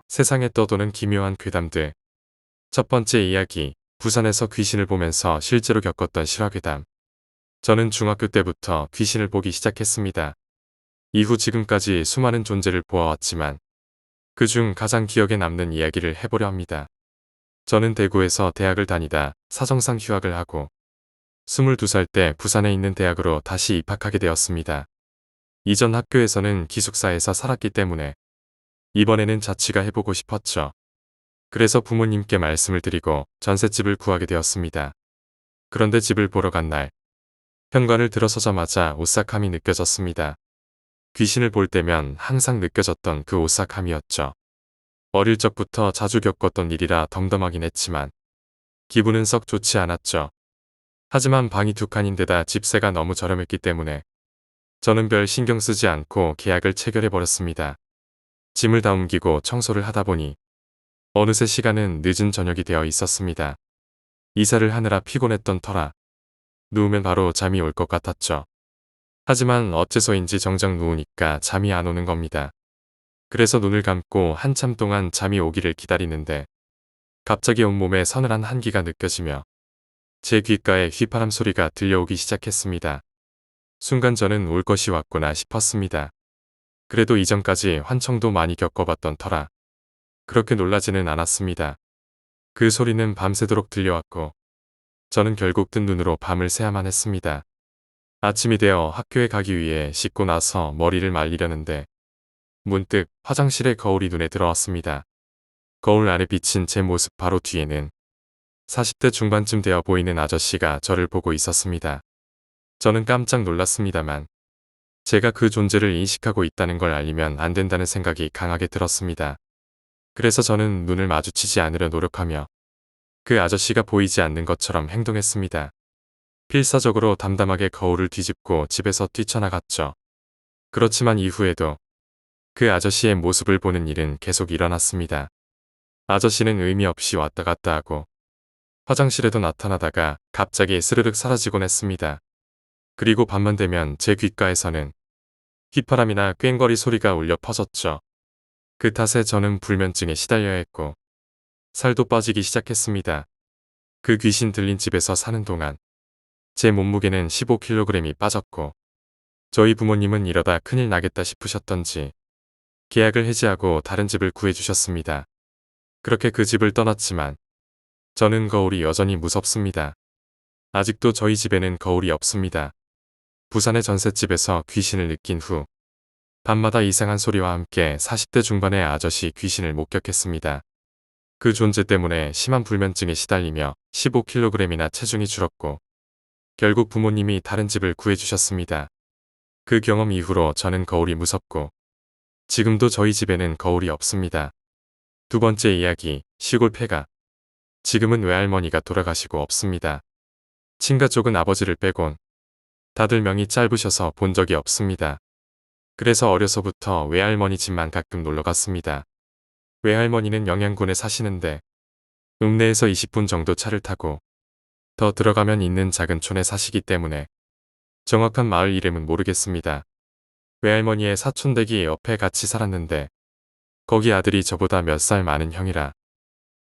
세상에 떠도는 기묘한 괴담들. 첫 번째 이야기, 부산에서 귀신을 보면서 실제로 겪었던 실화괴담. 저는 중학교 때부터 귀신을 보기 시작했습니다. 이후 지금까지 수많은 존재를 보아왔지만 그중 가장 기억에 남는 이야기를 해보려 합니다. 저는 대구에서 대학을 다니다 사정상 휴학을 하고 22살 때 부산에 있는 대학으로 다시 입학하게 되었습니다. 이전 학교에서는 기숙사에서 살았기 때문에 이번에는 자취가 해보고 싶었죠. 그래서 부모님께 말씀을 드리고 전셋집을 구하게 되었습니다. 그런데 집을 보러 간 날, 현관을 들어서자마자 오싹함이 느껴졌습니다. 귀신을 볼 때면 항상 느껴졌던 그 오싹함이었죠. 어릴 적부터 자주 겪었던 일이라 덤덤하긴 했지만 기분은 썩 좋지 않았죠. 하지만 방이 두 칸인데다 집세가 너무 저렴했기 때문에 저는 별 신경 쓰지 않고 계약을 체결해버렸습니다. 짐을 다 옮기고 청소를 하다 보니 어느새 시간은 늦은 저녁이 되어 있었습니다. 이사를 하느라 피곤했던 터라 누우면 바로 잠이 올 것 같았죠. 하지만 어째서인지 정작 누우니까 잠이 안 오는 겁니다. 그래서 눈을 감고 한참 동안 잠이 오기를 기다리는데 갑자기 온몸에 서늘한 한기가 느껴지며 제 귓가에 휘파람 소리가 들려오기 시작했습니다. 순간 저는 올 것이 왔구나 싶었습니다. 그래도 이전까지 환청도 많이 겪어봤던 터라 그렇게 놀라지는 않았습니다. 그 소리는 밤새도록 들려왔고 저는 결국 뜬 눈으로 밤을 새야만 했습니다. 아침이 되어 학교에 가기 위해 씻고 나서 머리를 말리려는데 문득 화장실에 거울이 눈에 들어왔습니다. 거울 안에 비친 제 모습 바로 뒤에는 40대 중반쯤 되어 보이는 아저씨가 저를 보고 있었습니다. 저는 깜짝 놀랐습니다만 제가 그 존재를 인식하고 있다는 걸 알리면 안 된다는 생각이 강하게 들었습니다. 그래서 저는 눈을 마주치지 않으려 노력하며 그 아저씨가 보이지 않는 것처럼 행동했습니다. 필사적으로 담담하게 거울을 뒤집고 집에서 뛰쳐나갔죠. 그렇지만 이후에도 그 아저씨의 모습을 보는 일은 계속 일어났습니다. 아저씨는 의미 없이 왔다 갔다 하고 화장실에도 나타나다가 갑자기 스르륵 사라지곤 했습니다. 그리고 밤만 되면 제 귓가에서는 휘파람이나 꽹과리 소리가 울려 퍼졌죠. 그 탓에 저는 불면증에 시달려야 했고 살도 빠지기 시작했습니다. 그 귀신 들린 집에서 사는 동안 제 몸무게는 15kg이 빠졌고 저희 부모님은 이러다 큰일 나겠다 싶으셨던지 계약을 해지하고 다른 집을 구해주셨습니다. 그렇게 그 집을 떠났지만 저는 거울이 여전히 무섭습니다. 아직도 저희 집에는 거울이 없습니다. 부산의 전셋집에서 귀신을 느낀 후 밤마다 이상한 소리와 함께 40대 중반의 아저씨 귀신을 목격했습니다. 그 존재 때문에 심한 불면증에 시달리며 15kg이나 체중이 줄었고 결국 부모님이 다른 집을 구해주셨습니다. 그 경험 이후로 저는 거울이 무섭고 지금도 저희 집에는 거울이 없습니다. 두 번째 이야기, 시골 폐가. 지금은 외할머니가 돌아가시고 없습니다. 친가 쪽은 아버지를 빼곤 다들 명이 짧으셔서 본 적이 없습니다. 그래서 어려서부터 외할머니 집만 가끔 놀러 갔습니다. 외할머니는 영양군에 사시는데 읍내에서 20분 정도 차를 타고 더 들어가면 있는 작은 촌에 사시기 때문에 정확한 마을 이름은 모르겠습니다. 외할머니의 사촌댁이 옆에 같이 살았는데 거기 아들이 저보다 몇 살 많은 형이라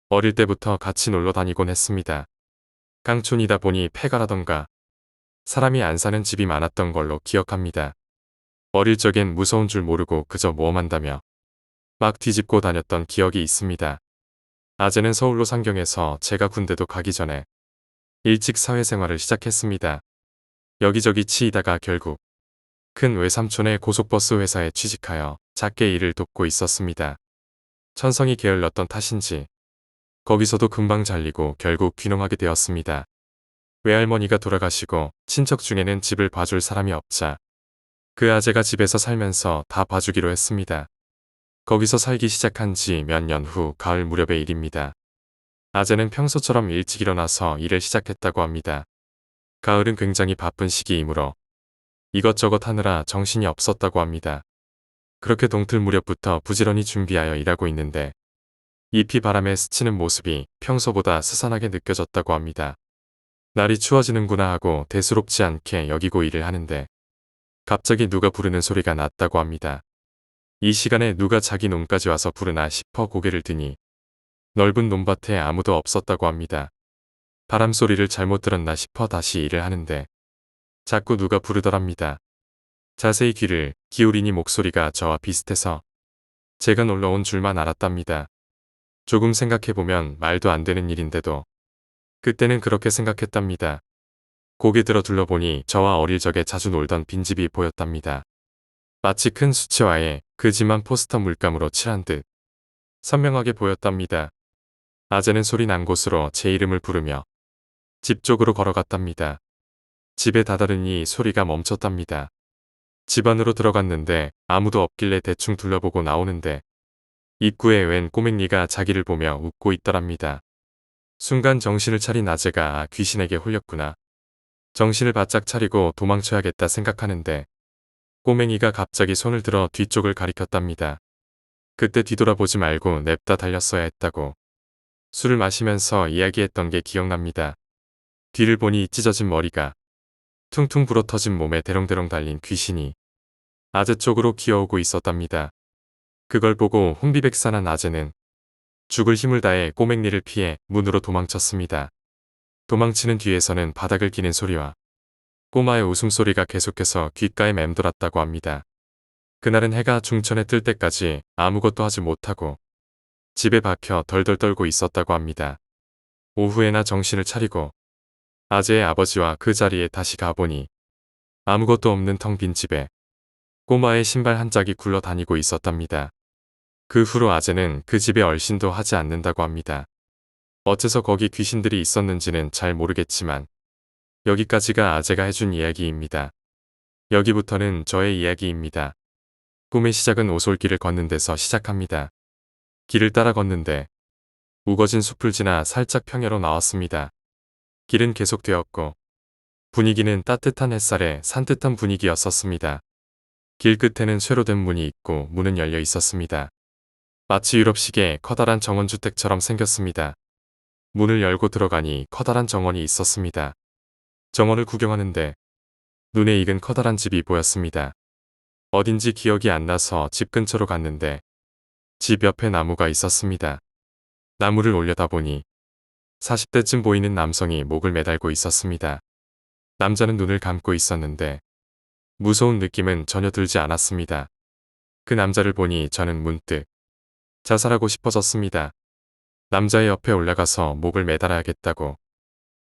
어릴 때부터 같이 놀러 다니곤 했습니다. 강촌이다 보니 폐가라던가 사람이 안 사는 집이 많았던 걸로 기억합니다. 어릴 적엔 무서운 줄 모르고 그저 모험한다며 막 뒤집고 다녔던 기억이 있습니다. 아재는 서울로 상경해서 제가 군대도 가기 전에 일찍 사회생활을 시작했습니다. 여기저기 치이다가 결국 큰 외삼촌의 고속버스 회사에 취직하여 작게 일을 돕고 있었습니다. 천성이 게을렀던 탓인지 거기서도 금방 잘리고 결국 귀농하게 되었습니다. 외할머니가 돌아가시고 친척 중에는 집을 봐줄 사람이 없자 그 아재가 집에서 살면서 다 봐주기로 했습니다. 거기서 살기 시작한 지 몇 년 후 가을 무렵의 일입니다. 아재는 평소처럼 일찍 일어나서 일을 시작했다고 합니다. 가을은 굉장히 바쁜 시기이므로 이것저것 하느라 정신이 없었다고 합니다. 그렇게 동틀 무렵부터 부지런히 준비하여 일하고 있는데 잎이 바람에 스치는 모습이 평소보다 스산하게 느껴졌다고 합니다. 날이 추워지는구나 하고 대수롭지 않게 여기고 일을 하는데 갑자기 누가 부르는 소리가 났다고 합니다. 이 시간에 누가 자기 논까지 와서 부르나 싶어 고개를 드니 넓은 논밭에 아무도 없었다고 합니다. 바람 소리를 잘못 들었나 싶어 다시 일을 하는데 자꾸 누가 부르더랍니다. 자세히 귀를 기울이니 목소리가 저와 비슷해서 제가 놀러 온 줄만 알았답니다. 조금 생각해보면 말도 안 되는 일인데도 그때는 그렇게 생각했답니다. 고개 들어 둘러보니 저와 어릴 적에 자주 놀던 빈집이 보였답니다. 마치 큰 수채화에 그지만 포스터 물감으로 칠한 듯 선명하게 보였답니다. 아재는 소리 난 곳으로 제 이름을 부르며 집 쪽으로 걸어갔답니다. 집에 다다르니 소리가 멈췄답니다. 집 안으로 들어갔는데 아무도 없길래 대충 둘러보고 나오는데 입구에 웬 꼬맹이가 자기를 보며 웃고 있더랍니다. 순간 정신을 차린 아재가 귀신에게 홀렸구나. 정신을 바짝 차리고 도망쳐야겠다 생각하는데 꼬맹이가 갑자기 손을 들어 뒤쪽을 가리켰답니다. 그때 뒤돌아보지 말고 냅다 달렸어야 했다고. 술을 마시면서 이야기했던 게 기억납니다. 뒤를 보니 찢어진 머리가 퉁퉁 불어터진 몸에 대롱대롱 달린 귀신이 아재 쪽으로 기어오고 있었답니다. 그걸 보고 혼비백산한 아재는 죽을 힘을 다해 꼬맹이를 피해 문으로 도망쳤습니다. 도망치는 뒤에서는 바닥을 기는 소리와 꼬마의 웃음소리가 계속해서 귓가에 맴돌았다고 합니다. 그날은 해가 중천에 뜰 때까지 아무것도 하지 못하고 집에 박혀 덜덜 떨고 있었다고 합니다. 오후에나 정신을 차리고 아재의 아버지와 그 자리에 다시 가보니 아무것도 없는 텅 빈 집에 꼬마의 신발 한 짝이 굴러다니고 있었답니다. 그 후로 아재는 그 집에 얼씬도 하지 않는다고 합니다. 어째서 거기 귀신들이 있었는지는 잘 모르겠지만 여기까지가 아재가 해준 이야기입니다. 여기부터는 저의 이야기입니다. 꿈의 시작은 오솔길을 걷는 데서 시작합니다. 길을 따라 걷는데 우거진 숲을 지나 살짝 평야로 나왔습니다. 길은 계속되었고 분위기는 따뜻한 햇살에 산뜻한 분위기였었습니다. 길 끝에는 쇠로 된 문이 있고 문은 열려 있었습니다. 마치 유럽식의 커다란 정원주택처럼 생겼습니다. 문을 열고 들어가니 커다란 정원이 있었습니다. 정원을 구경하는데 눈에 익은 커다란 집이 보였습니다. 어딘지 기억이 안 나서 집 근처로 갔는데 집 옆에 나무가 있었습니다. 나무를 올려다보니 40대쯤 보이는 남성이 목을 매달고 있었습니다. 남자는 눈을 감고 있었는데 무서운 느낌은 전혀 들지 않았습니다. 그 남자를 보니 저는 문득 자살하고 싶어졌습니다. 남자의 옆에 올라가서 목을 매달아야겠다고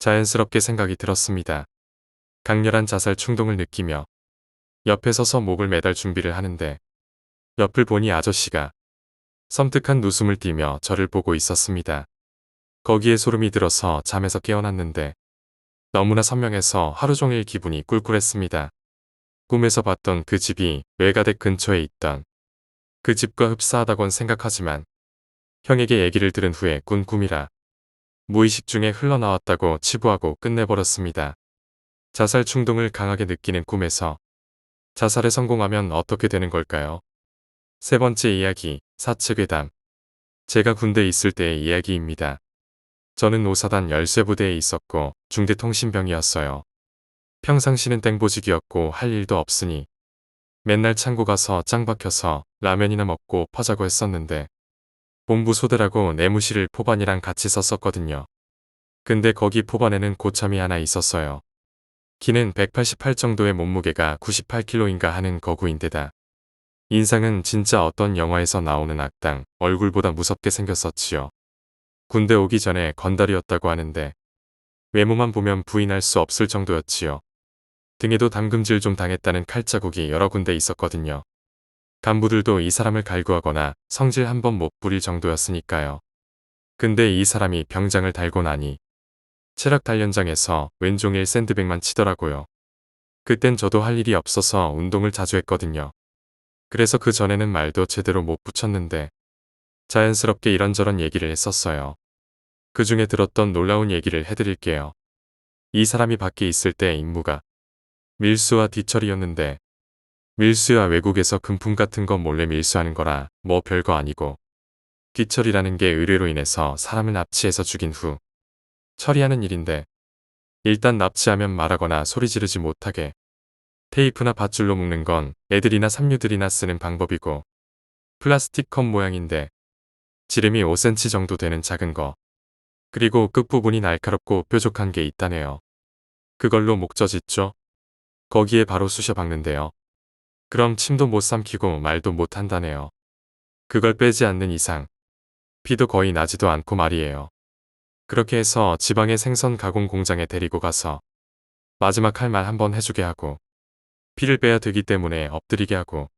자연스럽게 생각이 들었습니다. 강렬한 자살 충동을 느끼며 옆에 서서 목을 매달 준비를 하는데 옆을 보니 아저씨가 섬뜩한 웃음을 띠며 저를 보고 있었습니다. 거기에 소름이 들어서 잠에서 깨어났는데 너무나 선명해서 하루 종일 기분이 꿀꿀했습니다. 꿈에서 봤던 그 집이 외가댁 근처에 있던 그 집과 흡사하다곤 생각하지만 형에게 얘기를 들은 후에 꾼 꿈이라 무의식 중에 흘러나왔다고 치부하고 끝내버렸습니다. 자살 충동을 강하게 느끼는 꿈에서 자살에 성공하면 어떻게 되는 걸까요? 세 번째 이야기, 사측괴담. 제가 군대에 있을 때의 이야기입니다. 저는 오사단 열쇠부대에 있었고 중대통신병이었어요. 평상시는 땡보직이었고 할 일도 없으니 맨날 창고 가서 짱 박혀서 라면이나 먹고 퍼자고 했었는데 본부 소대라고 내무실을 포반이랑 같이 썼었거든요. 근데 거기 포반에는 고참이 하나 있었어요. 키는 188 정도의 몸무게가 98kg인가 하는 거구인데다 인상은 진짜 어떤 영화에서 나오는 악당 얼굴보다 무섭게 생겼었지요. 군대 오기 전에 건달이었다고 하는데 외모만 보면 부인할 수 없을 정도였지요. 등에도 담금질 좀 당했다는 칼자국이 여러 군데 있었거든요. 간부들도 이 사람을 갈구하거나 성질 한번 못 부릴 정도였으니까요. 근데 이 사람이 병장을 달고 나니 체력 단련장에서 왼종일 샌드백만 치더라고요. 그땐 저도 할 일이 없어서 운동을 자주 했거든요. 그래서 그 전에는 말도 제대로 못 붙였는데 자연스럽게 이런저런 얘기를 했었어요. 그 중에 들었던 놀라운 얘기를 해드릴게요. 이 사람이 밖에 있을 때 임무가 밀수와 뒤처리였는데 밀수야 외국에서 금품 같은 거 몰래 밀수하는 거라 뭐 별거 아니고 뒤처리라는 게 의뢰로 인해서 사람을 납치해서 죽인 후 처리하는 일인데 일단 납치하면 말하거나 소리 지르지 못하게 테이프나 밧줄로 묶는 건 애들이나 삼류들이나 쓰는 방법이고 플라스틱 컵 모양인데 지름이 5cm 정도 되는 작은 거. 그리고 끝부분이 날카롭고 뾰족한 게 있다네요. 그걸로 목젖 있죠? 거기에 바로 쑤셔 박는데요. 그럼 침도 못 삼키고 말도 못 한다네요. 그걸 빼지 않는 이상 피도 거의 나지도 않고 말이에요. 그렇게 해서 지방의 생선 가공 공장에 데리고 가서 마지막 할 말 한번 해주게 하고 피를 빼야 되기 때문에 엎드리게 하고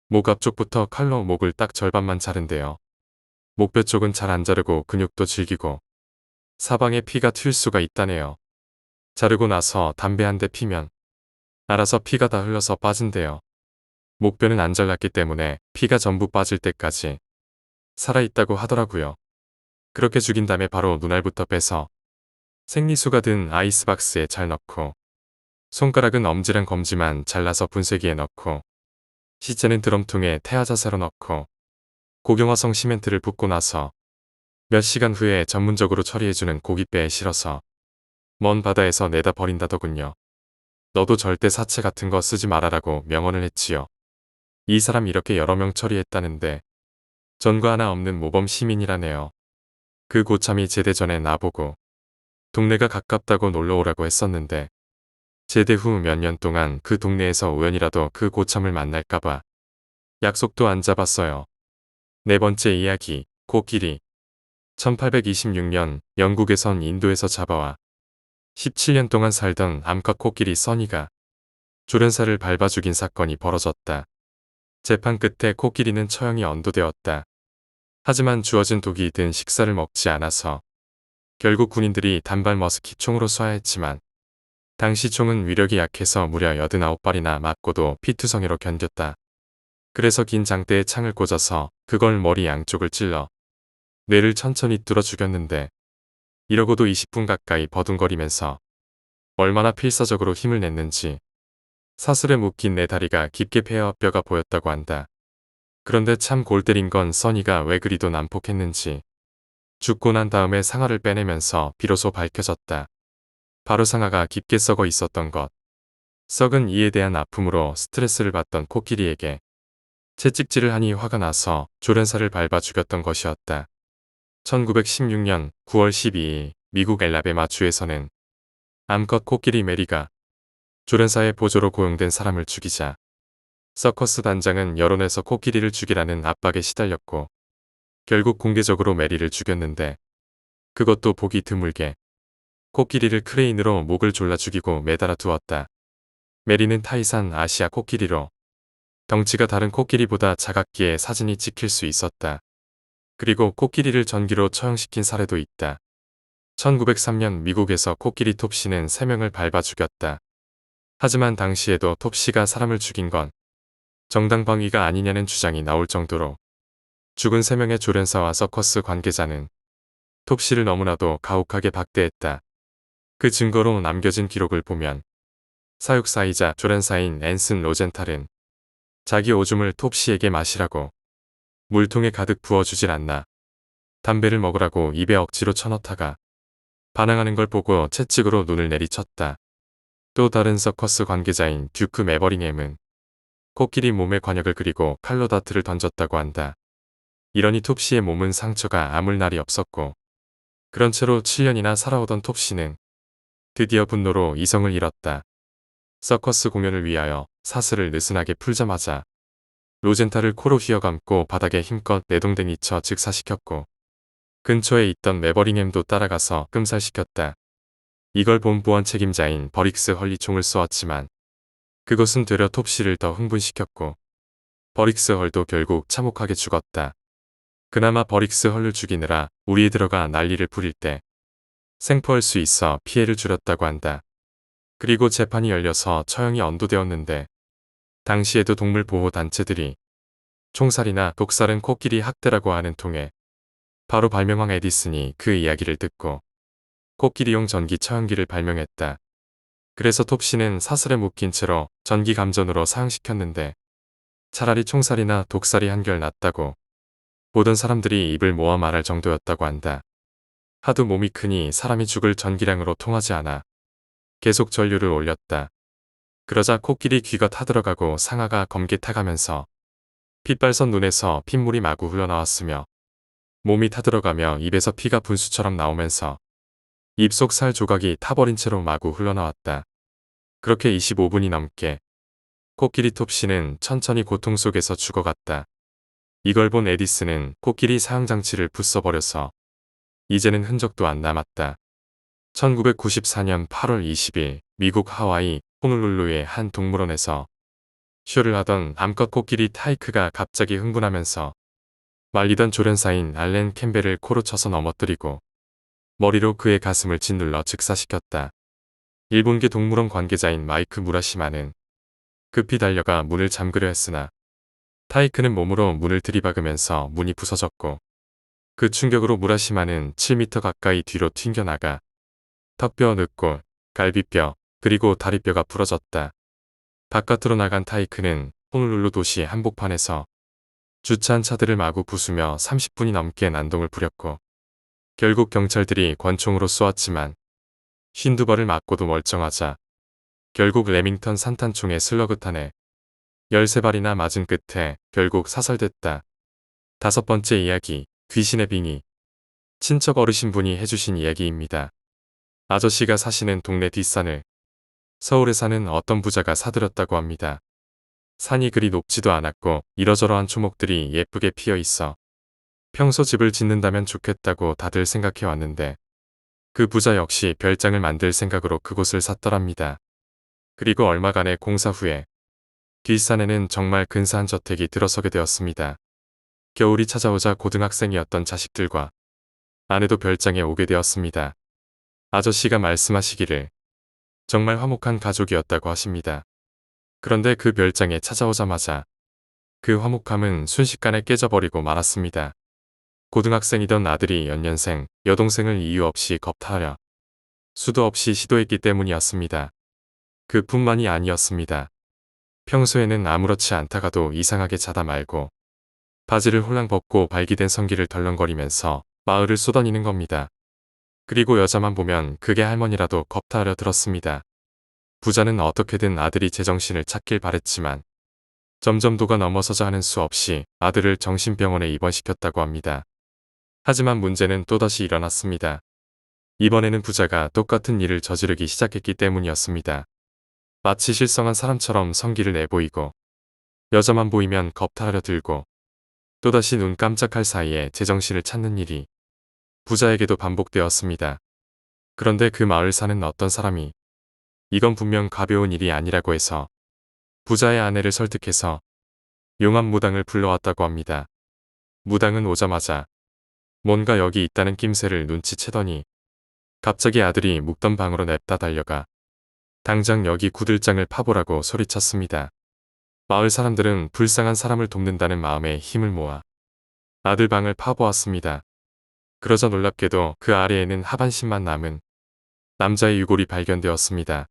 목 앞쪽부터 칼로 목을 딱 절반만 자른대요. 목뼈 쪽은 잘 안 자르고 근육도 질기고 사방에 피가 튈 수가 있다네요. 자르고 나서 담배 한 대 피면 알아서 피가 다 흘러서 빠진대요. 목뼈는 안 잘랐기 때문에 피가 전부 빠질 때까지 살아있다고 하더라고요. 그렇게 죽인 다음에 바로 눈알부터 빼서 생리수가 든 아이스박스에 잘 넣고 손가락은 엄지랑 검지만 잘라서 분쇄기에 넣고 시체는 드럼통에 태아자세로 넣고 고경화성 시멘트를 붓고 나서 몇 시간 후에 전문적으로 처리해주는 고깃배에 실어서 먼 바다에서 내다 버린다더군요. 너도 절대 사체 같은 거 쓰지 말아라고 명언을 했지요. 이 사람 이렇게 여러 명 처리했다는데 전과 하나 없는 모범 시민이라네요. 그 고참이 제대 전에 나보고 동네가 가깝다고 놀러오라고 했었는데 제대 후 몇 년 동안 그 동네에서 우연이라도 그 고참을 만날까봐 약속도 안 잡았어요. 네 번째 이야기, 코끼리. 1826년 영국에선 인도에서 잡아와 17년 동안 살던 암컷 코끼리 써니가 조련사를 밟아 죽인 사건이 벌어졌다. 재판 끝에 코끼리는 처형이 언도되었다. 하지만 주어진 독이 든 식사를 먹지 않아서 결국 군인들이 단발 머스킷 총으로 쏴야 했지만 당시 총은 위력이 약해서 무려 89발이나 맞고도 피투성이로 견뎠다. 그래서 긴 장대에 창을 꽂아서 그걸 머리 양쪽을 찔러 뇌를 천천히 뚫어 죽였는데 이러고도 20분 가까이 버둥거리면서 얼마나 필사적으로 힘을 냈는지 사슬에 묶인 내 다리가 깊게 패어 뼈가 보였다고 한다. 그런데 참 골 때린 건 써니가 왜 그리도 난폭했는지 죽고 난 다음에 상아를 빼내면서 비로소 밝혀졌다. 바로 상아가 깊게 썩어 있었던 것. 썩은 이에 대한 아픔으로 스트레스를 받던 코끼리에게 채찍질을 하니 화가 나서 조련사를 밟아 죽였던 것이었다. 1916년 9월 12일 미국 엘라베마 주에서는 암컷 코끼리 메리가 조련사의 보조로 고용된 사람을 죽이자 서커스 단장은 여론에서 코끼리를 죽이라는 압박에 시달렸고 결국 공개적으로 메리를 죽였는데 그것도 보기 드물게 코끼리를 크레인으로 목을 졸라 죽이고 매달아 두었다. 메리는 타이산 아시아 코끼리로 덩치가 다른 코끼리보다 작았기에 사진이 찍힐 수 있었다. 그리고 코끼리를 전기로 처형시킨 사례도 있다. 1903년 미국에서 코끼리 톱시는 3명을 밟아 죽였다. 하지만 당시에도 톱시가 사람을 죽인 건 정당방위가 아니냐는 주장이 나올 정도로 죽은 3명의 조련사와 서커스 관계자는 톱시를 너무나도 가혹하게 박대했다. 그 증거로 남겨진 기록을 보면 사육사이자 조련사인 앤슨 로젠탈은 자기 오줌을 톱시에게 마시라고 물통에 가득 부어주질 않나 담배를 먹으라고 입에 억지로 쳐넣다가 반항하는 걸 보고 채찍으로 눈을 내리쳤다. 또 다른 서커스 관계자인 듀크 매버링햄은 코끼리 몸에 관역을 그리고 칼로 다트를 던졌다고 한다. 이러니 톱시의 몸은 상처가 아물 날이 없었고 그런 채로 7년이나 살아오던 톱시는 드디어 분노로 이성을 잃었다. 서커스 공연을 위하여 사슬을 느슨하게 풀자마자 로젠탈을 코로 휘어감고 바닥에 힘껏 내동댕이 쳐 즉사시켰고 근처에 있던 매버링햄도 따라가서 끔살시켰다. 이걸 본 보안 책임자인 버릭스 헐리 총을 쏘았지만 그것은 되려 톱시를 더 흥분시켰고 버릭스 헐도 결국 참혹하게 죽었다. 그나마 버릭스 헐을 죽이느라 우리에 들어가 난리를 부릴 때 생포할 수 있어 피해를 줄였다고 한다. 그리고 재판이 열려서 처형이 언도되었는데 당시에도 동물보호단체들이 총살이나 독살은 코끼리 학대라고 하는 통에 바로 발명왕 에디슨이 그 이야기를 듣고 코끼리용 전기 처형기를 발명했다. 그래서 톱시는 사슬에 묶인 채로 전기 감전으로 사용시켰는데 차라리 총살이나 독살이 한결 낫다고 보던 사람들이 입을 모아 말할 정도였다고 한다. 하도 몸이 크니 사람이 죽을 전기량으로 통하지 않아 계속 전류를 올렸다. 그러자 코끼리 귀가 타들어가고 상아가 검게 타가면서 핏발선 눈에서 핏물이 마구 흘러나왔으며 몸이 타들어가며 입에서 피가 분수처럼 나오면서 입속 살 조각이 타버린 채로 마구 흘러나왔다. 그렇게 25분이 넘게 코끼리 톱씨는 천천히 고통 속에서 죽어갔다. 이걸 본 에디슨은 코끼리 사형장치를 부숴버려서 이제는 흔적도 안 남았다. 1994년 8월 20일 미국 하와이 호놀룰루의 한 동물원에서 쇼를 하던 암컷 코끼리 타이크가 갑자기 흥분하면서 말리던 조련사인 알렌 캠벨을 코로 쳐서 넘어뜨리고 머리로 그의 가슴을 짓눌러 즉사시켰다. 일본계 동물원 관계자인 마이크 무라시마는 급히 달려가 문을 잠그려 했으나 타이크는 몸으로 문을 들이박으면서 문이 부서졌고 그 충격으로 무라시마는 7m 가까이 뒤로 튕겨나가 턱뼈, 늑골, 갈비뼈, 그리고 다리뼈가 부러졌다. 바깥으로 나간 타이크는 호놀룰루 도시 한복판에서 주차한 차들을 마구 부수며 30분이 넘게 난동을 부렸고 결국 경찰들이 권총으로 쏘았지만 52발을 맞고도 멀쩡하자 결국 레밍턴 산탄총의 슬러그탄에 13발이나 맞은 끝에 결국 사살됐다. 5번째 이야기, 귀신의 빙의. 친척 어르신분이 해주신 이야기입니다. 아저씨가 사시는 동네 뒷산을 서울에 사는 어떤 부자가 사들였다고 합니다. 산이 그리 높지도 않았고 이러저러한 초목들이 예쁘게 피어 있어 평소 집을 짓는다면 좋겠다고 다들 생각해 왔는데 그 부자 역시 별장을 만들 생각으로 그곳을 샀더랍니다. 그리고 얼마간의 공사 후에 뒷산에는 정말 근사한 저택이 들어서게 되었습니다. 겨울이 찾아오자 고등학생이었던 자식들과 아내도 별장에 오게 되었습니다. 아저씨가 말씀하시기를 정말 화목한 가족이었다고 하십니다. 그런데 그 별장에 찾아오자마자 그 화목함은 순식간에 깨져버리고 말았습니다. 고등학생이던 아들이 연년생, 여동생을 이유 없이 겁탈하려 수도 없이 시도했기 때문이었습니다. 그뿐만이 아니었습니다. 평소에는 아무렇지 않다가도 이상하게 자다 말고 바지를 홀랑 벗고 발기된 성기를 덜렁거리면서 마을을 쏘다니는 겁니다. 그리고 여자만 보면 그게 할머니라도 겁탈하려 들었습니다. 부자는 어떻게든 아들이 제정신을 찾길 바랬지만 점점 도가 넘어서자 하는 수 없이 아들을 정신병원에 입원시켰다고 합니다. 하지만 문제는 또다시 일어났습니다. 이번에는 부자가 똑같은 일을 저지르기 시작했기 때문이었습니다. 마치 실성한 사람처럼 성기를 내보이고 여자만 보이면 겁탈하려 들고 또다시 눈 깜짝할 사이에 제정신을 찾는 일이 부자에게도 반복되었습니다. 그런데 그 마을 사는 어떤 사람이 이건 분명 가벼운 일이 아니라고 해서 부자의 아내를 설득해서 용암 무당을 불러왔다고 합니다. 무당은 오자마자 뭔가 여기 있다는 낌새를 눈치채더니 갑자기 아들이 묵던 방으로 냅다 달려가 당장 여기 구들장을 파보라고 소리쳤습니다. 마을 사람들은 불쌍한 사람을 돕는다는 마음에 힘을 모아 아들 방을 파보았습니다. 그러자 놀랍게도 그 아래에는 하반신만 남은 남자의 유골이 발견되었습니다.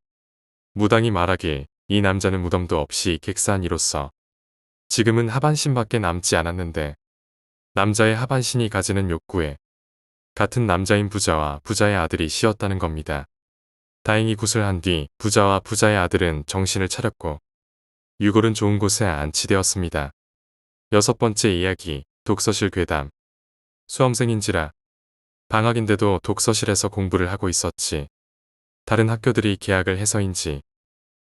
무당이 말하길 이 남자는 무덤도 없이 객사한 이로써 지금은 하반신밖에 남지 않았는데 남자의 하반신이 가지는 욕구에 같은 남자인 부자와 부자의 아들이 씌었다는 겁니다. 다행히 구슬한 뒤 부자와 부자의 아들은 정신을 차렸고 유골은 좋은 곳에 안치되었습니다. 6번째 이야기, 독서실 괴담. 수험생인지라 방학인데도 독서실에서 공부를 하고 있었지. 다른 학교들이 개학을 해서인지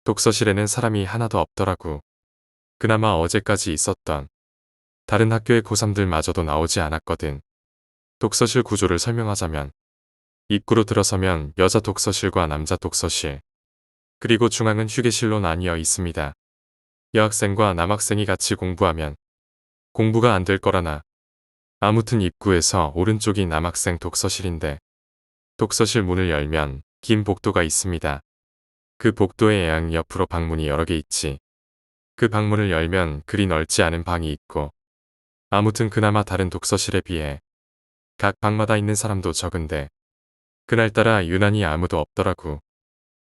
독서실에는 사람이 하나도 없더라고. 그나마 어제까지 있었던 다른 학교의 고3들마저도 나오지 않았거든. 독서실 구조를 설명하자면 입구로 들어서면 여자 독서실과 남자 독서실, 그리고 중앙은 휴게실로 나뉘어 있습니다. 여학생과 남학생이 같이 공부하면 공부가 안 될 거라나. 아무튼 입구에서 오른쪽이 남학생 독서실인데 독서실 문을 열면 긴 복도가 있습니다. 그 복도의 양 옆으로 방문이 여러 개 있지. 그 방문을 열면 그리 넓지 않은 방이 있고 아무튼 그나마 다른 독서실에 비해 각 방마다 있는 사람도 적은데 그날따라 유난히 아무도 없더라고.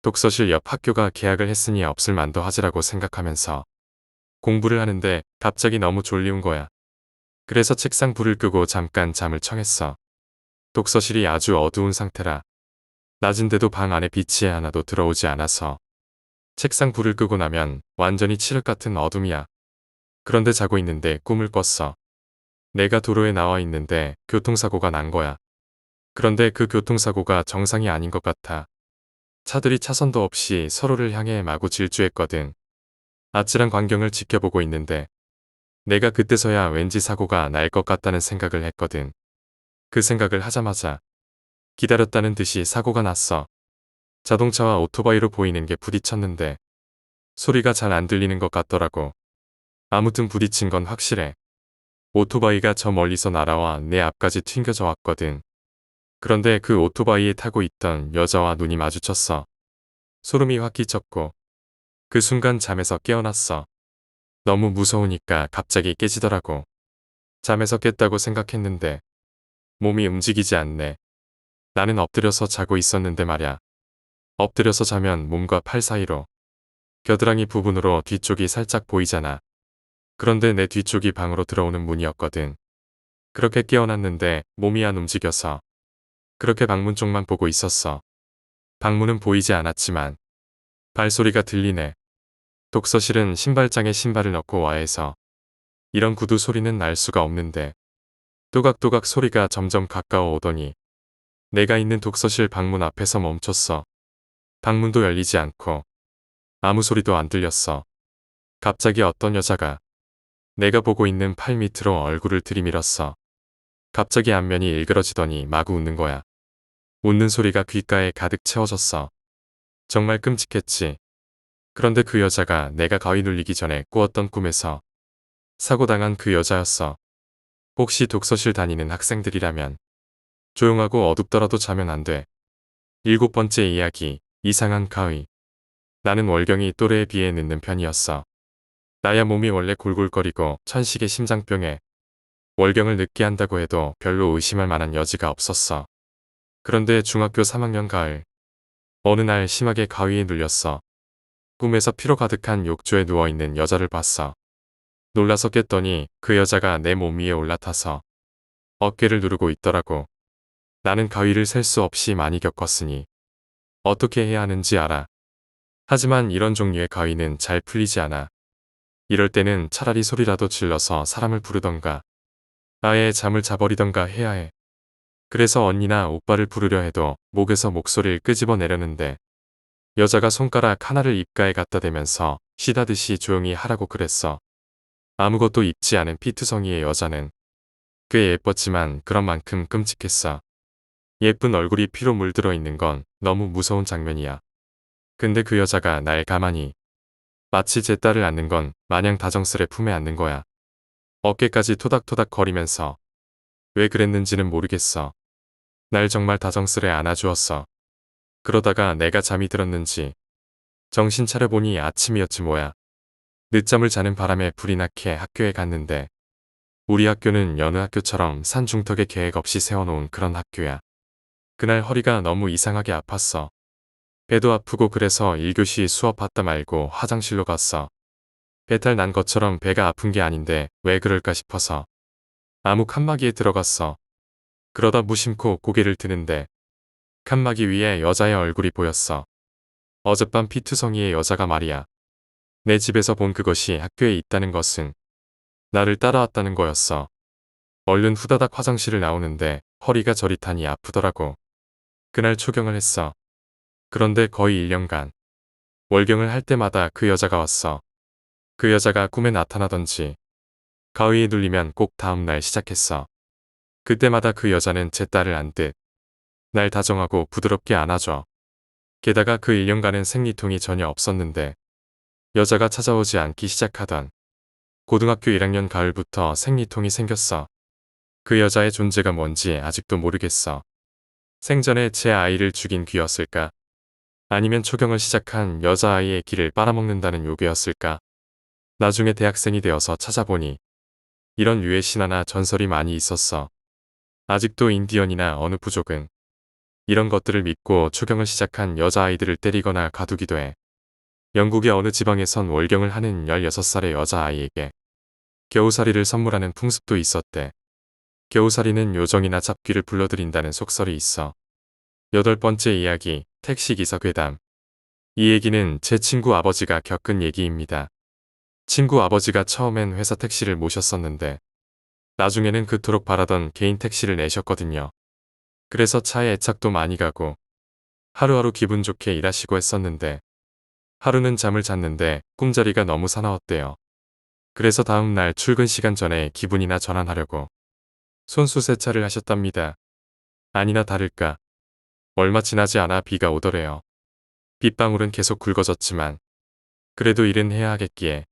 독서실 옆 학교가 개학을 했으니 없을 만도 하지라고 생각하면서 공부를 하는데 갑자기 너무 졸리운 거야. 그래서 책상 불을 끄고 잠깐 잠을 청했어. 독서실이 아주 어두운 상태라 낮은데도 방 안에 빛이 하나도 들어오지 않아서 책상 불을 끄고 나면 완전히 칠흑 같은 어둠이야. 그런데 자고 있는데 꿈을 꿨어. 내가 도로에 나와 있는데 교통사고가 난 거야. 그런데 그 교통사고가 정상이 아닌 것 같아. 차들이 차선도 없이 서로를 향해 마구 질주했거든. 아찔한 광경을 지켜보고 있는데 내가 그때서야 왠지 사고가 날 것 같다는 생각을 했거든. 그 생각을 하자마자 기다렸다는 듯이 사고가 났어. 자동차와 오토바이로 보이는 게 부딪혔는데 소리가 잘 안 들리는 것 같더라고. 아무튼 부딪힌 건 확실해. 오토바이가 저 멀리서 날아와 내 앞까지 튕겨져 왔거든. 그런데 그 오토바이에 타고 있던 여자와 눈이 마주쳤어. 소름이 확 끼쳤고 그 순간 잠에서 깨어났어. 너무 무서우니까 갑자기 깨지더라고. 잠에서 깼다고 생각했는데 몸이 움직이지 않네. 나는 엎드려서 자고 있었는데 말야. 엎드려서 자면 몸과 팔 사이로 겨드랑이 부분으로 뒤쪽이 살짝 보이잖아. 그런데 내 뒤쪽이 방으로 들어오는 문이었거든. 그렇게 깨어났는데 몸이 안 움직여서 그렇게 방문 쪽만 보고 있었어. 방문은 보이지 않았지만 발소리가 들리네. 독서실은 신발장에 신발을 넣고 와 해서 이런 구두 소리는 날 수가 없는데 또각또각 소리가 점점 가까워 오더니 내가 있는 독서실 방문 앞에서 멈췄어. 방문도 열리지 않고 아무 소리도 안 들렸어. 갑자기 어떤 여자가 내가 보고 있는 팔 밑으로 얼굴을 들이밀었어. 갑자기 안면이 일그러지더니 마구 웃는 거야. 웃는 소리가 귓가에 가득 채워졌어. 정말 끔찍했지. 그런데 그 여자가 내가 가위 눌리기 전에 꾸었던 꿈에서 사고당한 그 여자였어. 혹시 독서실 다니는 학생들이라면 조용하고 어둡더라도 자면 안 돼. 7번째 이야기, 이상한 가위. 나는 월경이 또래에 비해 늦는 편이었어. 나야 몸이 원래 골골거리고 천식의 심장병에 월경을 늦게 한다고 해도 별로 의심할 만한 여지가 없었어. 그런데 중학교 3학년 가을, 어느 날 심하게 가위에 눌렸어. 꿈에서 피로 가득한 욕조에 누워있는 여자를 봤어. 놀라서 깼더니 그 여자가 내 몸 위에 올라타서 어깨를 누르고 있더라고. 나는 가위를 셀 수 없이 많이 겪었으니 어떻게 해야 하는지 알아. 하지만 이런 종류의 가위는 잘 풀리지 않아. 이럴 때는 차라리 소리라도 질러서 사람을 부르던가 아예 잠을 자버리던가 해야 해. 그래서 언니나 오빠를 부르려 해도 목에서 목소리를 끄집어내려는데 여자가 손가락 하나를 입가에 갖다 대면서 쉬다듯이 조용히 하라고 그랬어. 아무것도 입지 않은 피투성이의 여자는 꽤 예뻤지만 그런 만큼 끔찍했어. 예쁜 얼굴이 피로 물들어 있는 건 너무 무서운 장면이야. 근데 그 여자가 날 가만히 마치 제 딸을 안는 건 마냥 다정스레 품에 안는 거야. 어깨까지 토닥토닥 거리면서 왜 그랬는지는 모르겠어. 날 정말 다정스레 안아주었어. 그러다가 내가 잠이 들었는지 정신 차려보니 아침이었지 뭐야. 늦잠을 자는 바람에 불이 나게 학교에 갔는데 우리 학교는 여느 학교처럼 산 중턱에 계획 없이 세워놓은 그런 학교야. 그날 허리가 너무 이상하게 아팠어. 배도 아프고 그래서 1교시 수업 받다 말고 화장실로 갔어. 배탈 난 것처럼 배가 아픈 게 아닌데 왜 그럴까 싶어서 아무 칸막이에 들어갔어. 그러다 무심코 고개를 드는데 칸막이 위에 여자의 얼굴이 보였어. 어젯밤 피투성이의 여자가 말이야. 내 집에서 본 그것이 학교에 있다는 것은 나를 따라왔다는 거였어. 얼른 후다닥 화장실을 나오는데 허리가 저릿하니 아프더라고. 그날 초경을 했어. 그런데 거의 1년간 월경을 할 때마다 그 여자가 왔어. 그 여자가 꿈에 나타나던지 가위에 눌리면 꼭 다음날 시작했어. 그때마다 그 여자는 제 딸을 안듯 날 다정하고 부드럽게 안아줘. 게다가 그 1년간은 생리통이 전혀 없었는데 여자가 찾아오지 않기 시작하던 고등학교 1학년 가을부터 생리통이 생겼어. 그 여자의 존재가 뭔지 아직도 모르겠어. 생전에 제 아이를 죽인 귀였을까? 아니면 초경을 시작한 여자아이의 길을 빨아먹는다는 요괴였을까? 나중에 대학생이 되어서 찾아보니 이런 유해 신화나 전설이 많이 있었어. 아직도 인디언이나 어느 부족은 이런 것들을 믿고 초경을 시작한 여자아이들을 때리거나 가두기도 해. 영국의 어느 지방에선 월경을 하는 16살의 여자아이에게 겨우살이를 선물하는 풍습도 있었대. 겨우살이는 요정이나 잡귀를 불러들인다는 속설이 있어. 8번째 이야기, 택시기사 괴담. 이 얘기는 제 친구 아버지가 겪은 얘기입니다. 친구 아버지가 처음엔 회사 택시를 모셨었는데 나중에는 그토록 바라던 개인 택시를 내셨거든요. 그래서 차에 애착도 많이 가고 하루하루 기분 좋게 일하시고 했었는데 하루는 잠을 잤는데 꿈자리가 너무 사나웠대요. 그래서 다음 날 출근 시간 전에 기분이나 전환하려고 손수 세차를 하셨답니다. 아니나 다를까 얼마 지나지 않아 비가 오더래요. 빗방울은 계속 굵어졌지만 그래도 일은 해야 하겠기에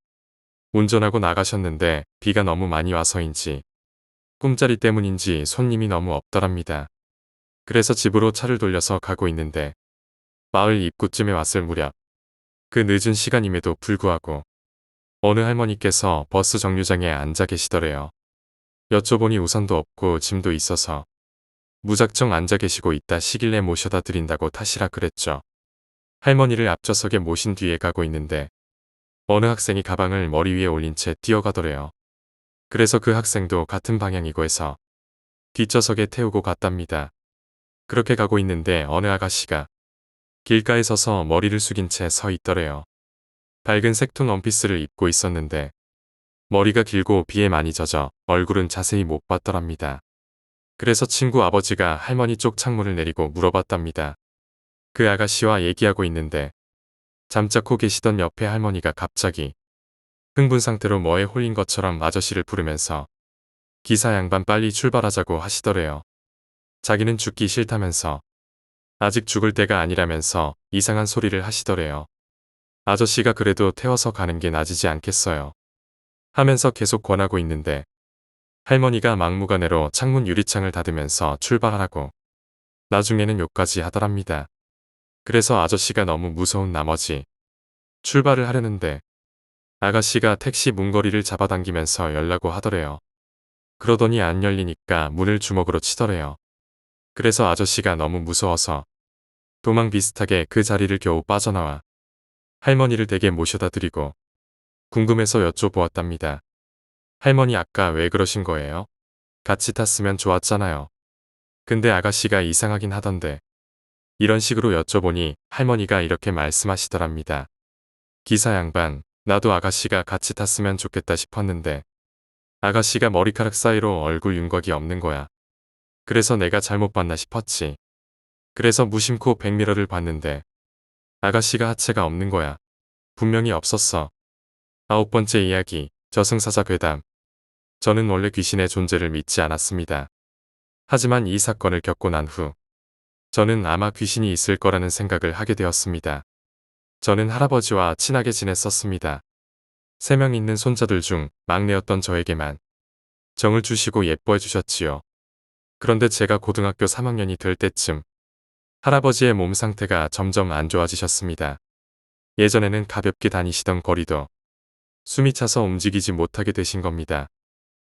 운전하고 나가셨는데 비가 너무 많이 와서인지 꿈자리 때문인지 손님이 너무 없더랍니다. 그래서 집으로 차를 돌려서 가고 있는데 마을 입구쯤에 왔을 무렵 그 늦은 시간임에도 불구하고 어느 할머니께서 버스 정류장에 앉아 계시더래요. 여쭤보니 우산도 없고 짐도 있어서 무작정 앉아 계시고 있다 시길래 모셔다 드린다고 타시라 그랬죠. 할머니를 앞좌석에 모신 뒤에 가고 있는데 어느 학생이 가방을 머리 위에 올린 채 뛰어가더래요. 그래서 그 학생도 같은 방향이고 해서 뒷좌석에 태우고 갔답니다. 그렇게 가고 있는데 어느 아가씨가 길가에 서서 머리를 숙인 채 서 있더래요. 밝은 색톤 원피스를 입고 있었는데 머리가 길고 비에 많이 젖어 얼굴은 자세히 못 봤더랍니다. 그래서 친구 아버지가 할머니 쪽 창문을 내리고 물어봤답니다. 그 아가씨와 얘기하고 있는데 잠자코 계시던 옆에 할머니가 갑자기 흥분 상태로 뭐에 홀린 것처럼 아저씨를 부르면서 기사 양반 빨리 출발하자고 하시더래요. 자기는 죽기 싫다면서 아직 죽을 때가 아니라면서 이상한 소리를 하시더래요. 아저씨가 그래도 태워서 가는 게 나아지지 않겠어요. 하면서 계속 권하고 있는데 할머니가 막무가내로 창문 유리창을 닫으면서 출발하라고 나중에는 욕까지 하더랍니다. 그래서 아저씨가 너무 무서운 나머지 출발을 하려는데 아가씨가 택시 문거리를 잡아당기면서 열라고 하더래요. 그러더니 안 열리니까 문을 주먹으로 치더래요. 그래서 아저씨가 너무 무서워서 도망 비슷하게 그 자리를 겨우 빠져나와 할머니를 댁에 모셔다 드리고 궁금해서 여쭤보았답니다. 할머니 아까 왜 그러신 거예요? 같이 탔으면 좋았잖아요. 근데 아가씨가 이상하긴 하던데 이런 식으로 여쭤보니 할머니가 이렇게 말씀하시더랍니다. 기사 양반, 나도 아가씨가 같이 탔으면 좋겠다 싶었는데 아가씨가 머리카락 사이로 얼굴 윤곽이 없는 거야. 그래서 내가 잘못 봤나 싶었지. 그래서 무심코 백미러를 봤는데 아가씨가 하체가 없는 거야. 분명히 없었어. 9번째 이야기, 저승사자 괴담. 저는 원래 귀신의 존재를 믿지 않았습니다. 하지만 이 사건을 겪고 난 후 저는 아마 귀신이 있을 거라는 생각을 하게 되었습니다. 저는 할아버지와 친하게 지냈었습니다. 3명 있는 손자들 중 막내였던 저에게만 정을 주시고 예뻐해 주셨지요. 그런데 제가 고등학교 3학년이 될 때쯤 할아버지의 몸 상태가 점점 안 좋아지셨습니다. 예전에는 가볍게 다니시던 거리도 숨이 차서 움직이지 못하게 되신 겁니다.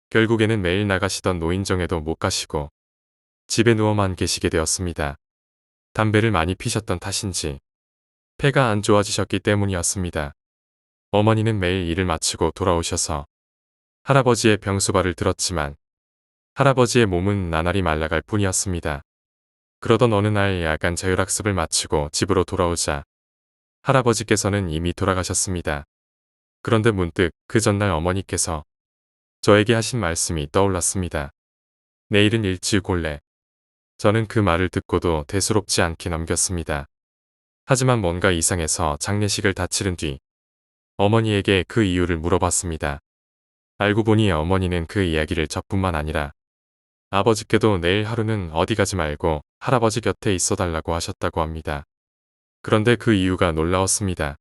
결국에는 매일 나가시던 노인정에도 못 가시고 집에 누워만 계시게 되었습니다. 담배를 많이 피셨던 탓인지 폐가 안 좋아지셨기 때문이었습니다. 어머니는 매일 일을 마치고 돌아오셔서 할아버지의 병수발을 들었지만 할아버지의 몸은 나날이 말라갈 뿐이었습니다. 그러던 어느 날 야간 자율학습을 마치고 집으로 돌아오자 할아버지께서는 이미 돌아가셨습니다. 그런데 문득 그 전날 어머니께서 저에게 하신 말씀이 떠올랐습니다. 내일은 일찍 올래. 저는 그 말을 듣고도 대수롭지 않게 넘겼습니다. 하지만 뭔가 이상해서 장례식을 다 치른 뒤 어머니에게 그 이유를 물어봤습니다. 알고 보니 어머니는 그 이야기를 저뿐만 아니라 아버지께도 내일 하루는 어디 가지 말고 할아버지 곁에 있어달라고 하셨다고 합니다. 그런데 그 이유가 놀라웠습니다.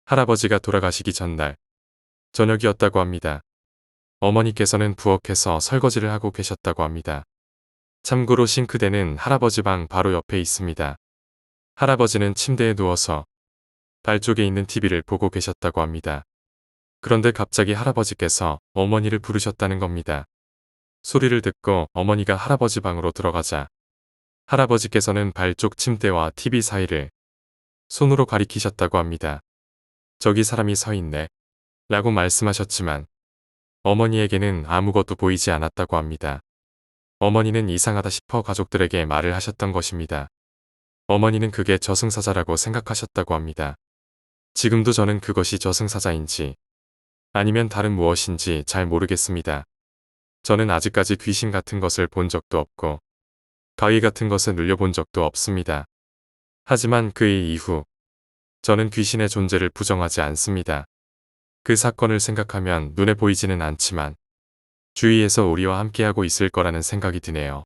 할아버지가 돌아가시기 전날 저녁이었다고 합니다. 어머니께서는 부엌에서 설거지를 하고 계셨다고 합니다. 참고로 싱크대는 할아버지 방 바로 옆에 있습니다. 할아버지는 침대에 누워서 발 쪽에 있는 TV를 보고 계셨다고 합니다. 그런데 갑자기 할아버지께서 어머니를 부르셨다는 겁니다. 소리를 듣고 어머니가 할아버지 방으로 들어가자 할아버지께서는 발 쪽 침대와 TV 사이를 손으로 가리키셨다고 합니다. 저기 사람이 서 있네. 라고 말씀하셨지만 어머니에게는 아무것도 보이지 않았다고 합니다. 어머니는 이상하다 싶어 가족들에게 말을 하셨던 것입니다. 어머니는 그게 저승사자라고 생각하셨다고 합니다. 지금도 저는 그것이 저승사자인지 아니면 다른 무엇인지 잘 모르겠습니다. 저는 아직까지 귀신 같은 것을 본 적도 없고 가위 같은 것에 눌려본 적도 없습니다. 하지만 그 일 이후 저는 귀신의 존재를 부정하지 않습니다. 그 사건을 생각하면 눈에 보이지는 않지만 주위에서 우리와 함께하고 있을 거라는 생각이 드네요.